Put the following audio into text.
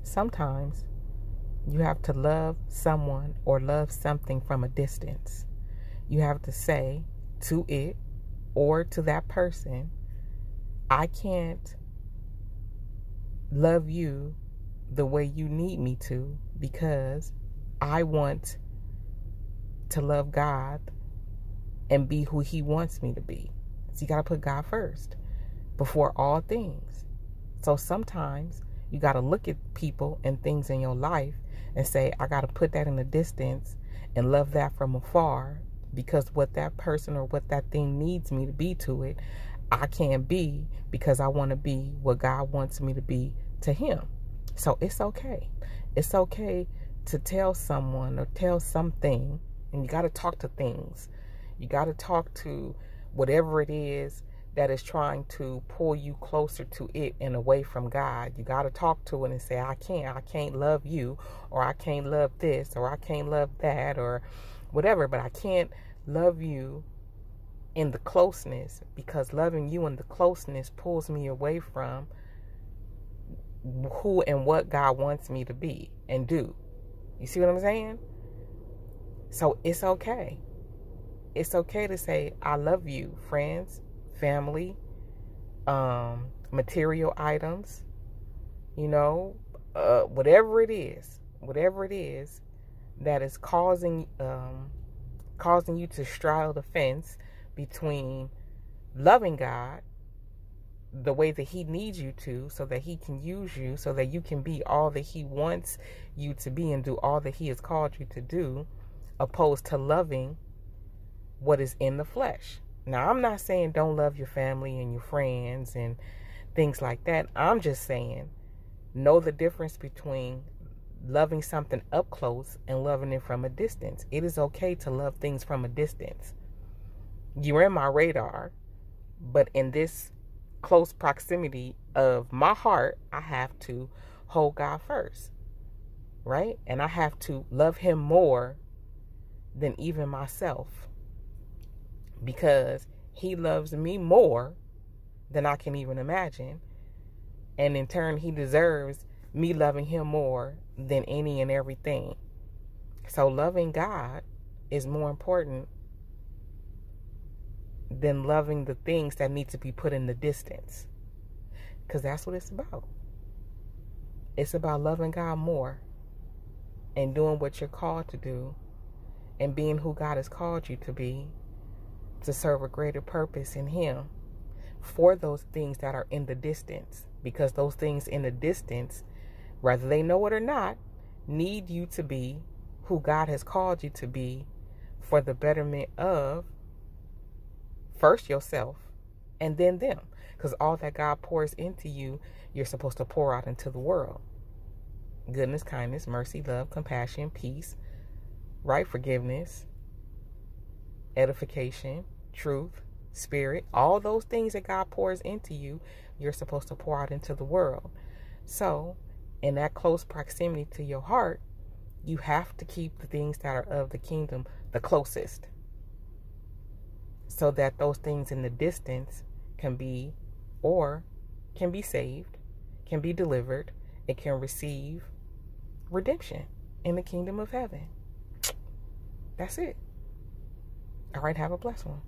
sometimes you have to love someone or love something from a distance. You have to say to it or to that person, I can't love you the way you need me to, because I want to love God and be who He wants me to be. So you got to put God first before all things. So sometimes you got to look at people and things in your life and say, I got to put that in the distance and love that from afar, because what that person or what that thing needs me to be to it, I can't be, because I want to be what God wants me to be to Him. So it's okay. It's okay to tell someone or tell something, and you got to talk to things. You got to talk to whatever it is that is trying to pull you closer to it and away from God. You got to talk to it and say, I can't love you, or I can't love this, or I can't love that, or whatever, but I can't love you in the closeness, because loving you in the closeness pulls me away from who and what God wants me to be and do. You see what I'm saying? So it's okay. It's okay to say, I love you, friends, family, material items, whatever it is that is causing you to straddle the fence between loving God the way that He needs you to, so that He can use you, so that you can be all that He wants you to be and do all that He has called you to do, opposed to loving what is in the flesh. Now, I'm not saying don't love your family and your friends and things like that. I'm just saying know the difference between loving something up close and loving it from a distance. It is okay to love things from a distance. You're in my radar, but in this close proximity of my heart, I have to hold God first, right? And I have to love Him more than even myself, because He loves me more than I can even imagine. And in turn, He deserves me loving Him more than any and everything. So loving God is more important than loving the things that need to be put in the distance, because that's what it's about. It's about loving God more and doing what you're called to do and being who God has called you to be, to serve a greater purpose in Him for those things that are in the distance, because those things in the distance, whether they know it or not, need you to be who God has called you to be for the betterment of first yourself and then them, because all that God pours into you, you're supposed to pour out into the world. Goodness, kindness, mercy, love, compassion, peace, right, forgiveness, edification, truth, spirit, all those things that God pours into you, you're supposed to pour out into the world. So in that close proximity to your heart, you have to keep the things that are of the kingdom the closest, so that those things in the distance can be saved, can be delivered, and can receive redemption in the kingdom of heaven. That's it. All right, have a blessed one.